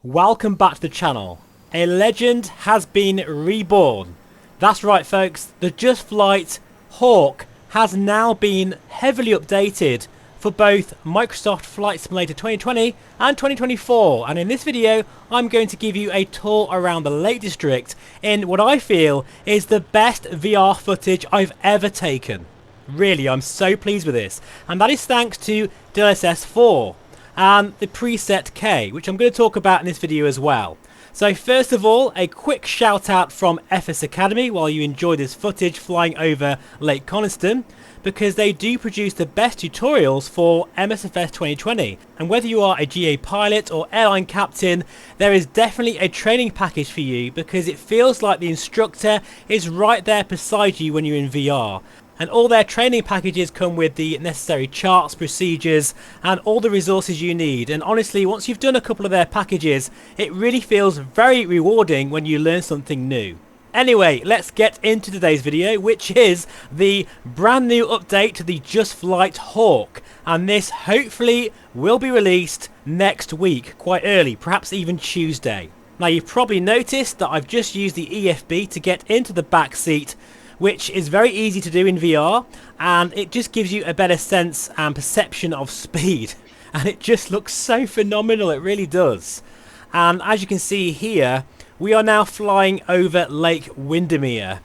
Welcome back to the channel. A legend has been reborn. That's right folks, the Just Flight Hawk has now been heavily updated for both Microsoft Flight Simulator 2020 and 2024, and in this video I'm going to give you a tour around the Lake District in what I feel is the best VR footage I've ever taken. Really, I'm so pleased with this, and that is thanks to DLSS 4 and the preset K, which I'm going to talk about in this video as well. So first of all, a quick shout out from FS Academy while you enjoy this footage flying over Lake Coniston, because they do produce the best tutorials for MSFS 2020, and whether you are a GA pilot or airline captain, there is definitely a training package for you, because it feels like the instructor is right there beside you when you're in VR. And all their training packages come with the necessary charts, procedures, and all the resources you need. And honestly, once you've done a couple of their packages, it really feels very rewarding when you learn something new. Anyway, let's get into today's video, which is the brand new update to the Just Flight Hawk. And this hopefully will be released next week, quite early, perhaps even Tuesday. Now, you've probably noticed that I've just used the EFB to get into the back seat, which is very easy to do in VR, and it just gives you a better sense and perception of speed, and it just looks so phenomenal, it really does. And as you can see here, we are now flying over Lake Windermere,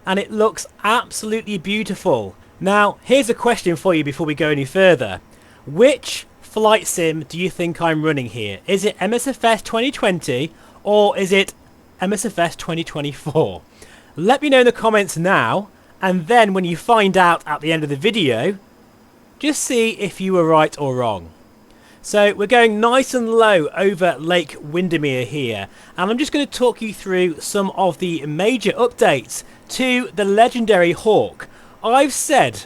and it looks absolutely beautiful. Now here's a question for you before we go any further. Which flight sim do you think I'm running here? Is it MSFS 2020 or is it MSFS 2024? Let me know in the comments now, and then when you find out at the end of the video, just see if you were right or wrong. So we're going nice and low over Lake Windermere here, and I'm just going to talk you through some of the major updates to the legendary Hawk. I've said,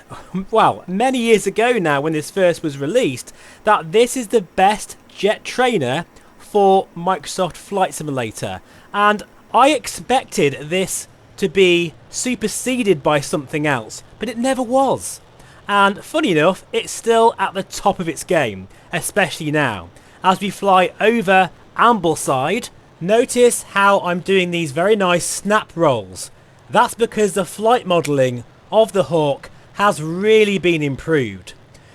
well, many years ago now when this first was released, that this is the best jet trainer for Microsoft Flight Simulator, and I expected this to be superseded by something else, but it never was. And funny enough, it's still at the top of its game, especially now. As we fly over Ambleside, notice how I'm doing these very nice snap rolls. That's because the flight modelling of the Hawk has really been improved.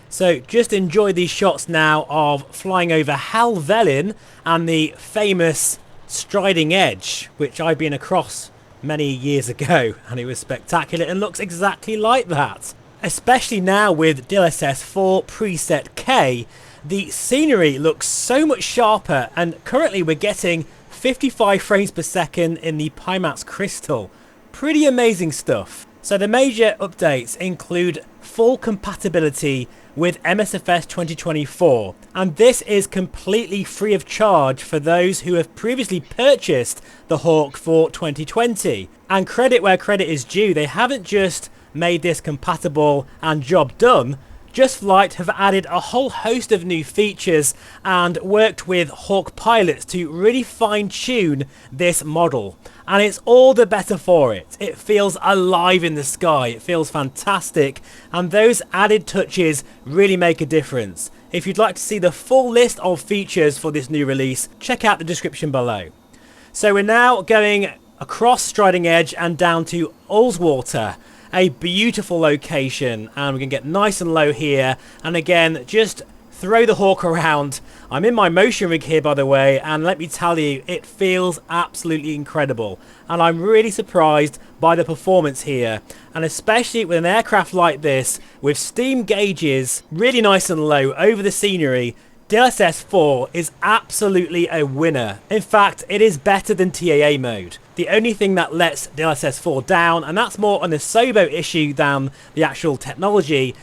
So just enjoy these shots now of flying over Helvellyn and the famous Striding Edge, which I've been across many years ago, and it was spectacular and looks exactly like that. Especially now with DLSS 4 preset K, the scenery looks so much sharper, and currently we're getting 55 frames per second in the Pimax crystal. Pretty amazing stuff. So the major updates include full compatibility with MSFS 2024, and this is completely free of charge for those who have previously purchased the Hawk for 2020. And credit where credit is due, they haven't just made this compatible and job done. Just Flight have added a whole host of new features and worked with Hawk pilots to really fine-tune this model, and it's all the better for it. It feels alive in the sky, it feels fantastic, and those added touches really make a difference. If you'd like to see the full list of features for this new release, check out the description below. So we're now going across Striding Edge and down to Ullswater, a beautiful location, and we can get nice and low here, and again just throw the Hawk around. I'm in my motion rig here, by the way, and let me tell you, it feels absolutely incredible, and I'm really surprised by the performance here, and especially with an aircraft like this with steam gauges really nice and low over the scenery. DLSS 4 is absolutely a winner. In fact, it is better than TAA mode. The only thing that lets DLSS 4 down, and that's more an Asobo issue than the actual technology,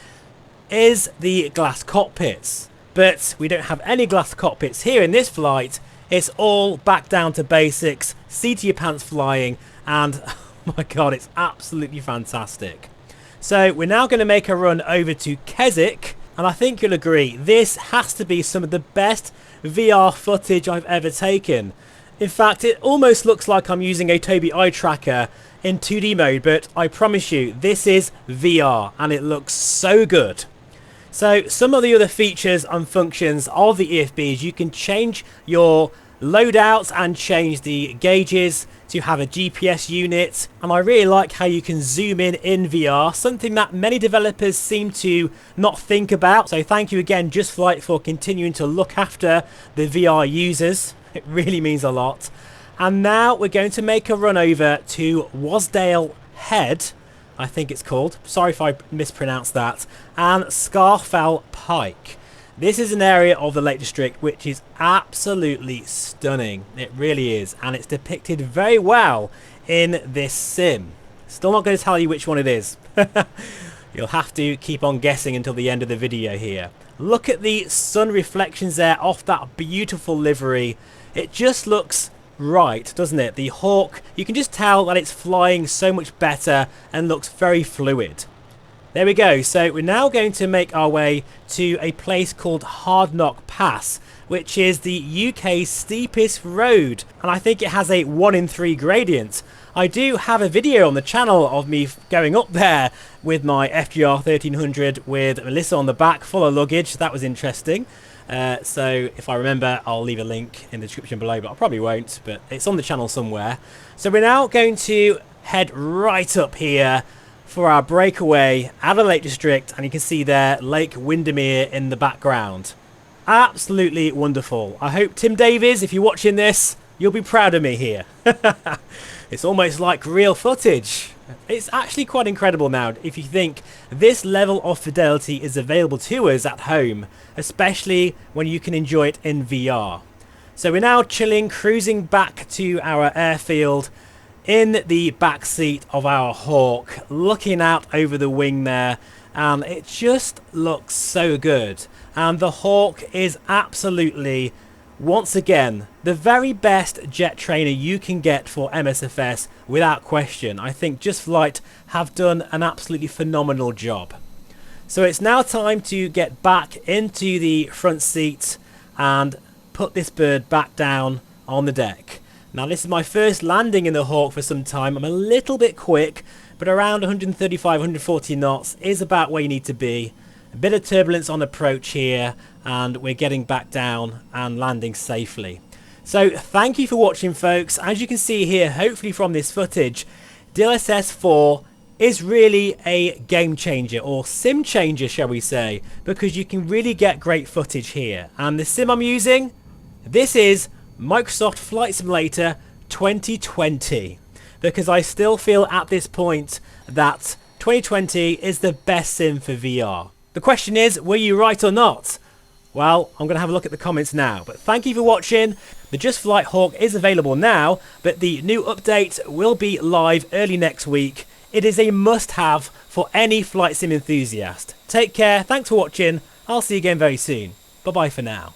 is the glass cockpits. But we don't have any glass cockpits here in this flight. It's all back down to basics, seat to your pants flying, and oh my god, it's absolutely fantastic. So we're now going to make a run over to Keswick, and I think you'll agree, this has to be some of the best VR footage I've ever taken. In fact, it almost looks like I'm using a Tobii eye tracker in 2D mode, but I promise you, this is VR, and it looks so good. So some of the other features and functions of the EFB is you can change your loadouts and change the gauges to have a GPS unit, and I really like how you can zoom in VR, something that many developers seem to not think about. So thank you again Just Flight for continuing to look after the VR users. It really means a lot. And now we're going to make a run over to Wasdale Head, I think it's called, sorry if I mispronounced that, and Scarfell Pike. This is an area of the Lake District which is absolutely stunning. It really is, and it's depicted very well in this sim. Still not going to tell you which one it is. You'll have to keep on guessing until the end of the video here. Look at the sun reflections there off that beautiful livery. It just looks right, doesn't it? The Hawk, you can just tell that it's flying so much better and looks very fluid. There we go. So we're now going to make our way to a place called Hard Knock Pass, which is the UK's steepest road, and I think it has a 1 in 3 gradient. I do have a video on the channel of me going up there with my FGR 1300 with Melissa on the back, full of luggage. That was interesting. So if I remember, I'll leave a link in the description below, but I probably won't, but it's on the channel somewhere. So we're now going to head right up here for our breakaway out of the Lake District, and you can see there Lake Windermere in the background. Absolutely wonderful. I hope Tim Davies, if you're watching this, you'll be proud of me here. It's almost like real footage. It's actually quite incredible now if you think this level of fidelity is available to us at home, especially when you can enjoy it in VR. So we're now chilling, cruising back to our airfield in the back seat of our Hawk, looking out over the wing there, and it just looks so good. And the Hawk is absolutely, once again, the very best jet trainer you can get for MSFS without question. I think Just Flight have done an absolutely phenomenal job. So it's now time to get back into the front seat and put this bird back down on the deck. Now this is my first landing in the Hawk for some time. I'm a little bit quick, but around 135, 140 knots is about where you need to be. A bit of turbulence on approach here, and we're getting back down and landing safely. So thank you for watching, folks. As you can see here, hopefully from this footage, DLSS 4 is really a game changer, or sim changer shall we say, because you can really get great footage here. And the sim I'm using, this is Microsoft Flight Simulator 2020, because I still feel at this point that 2020 is the best sim for VR. The question is, were you right or not? Well, I'm going to have a look at the comments now, but thank you for watching. The Just Flight Hawk is available now, but the new update will be live early next week. It is a must-have for any flight sim enthusiast. Take care, thanks for watching, I'll see you again very soon. Bye-bye for now.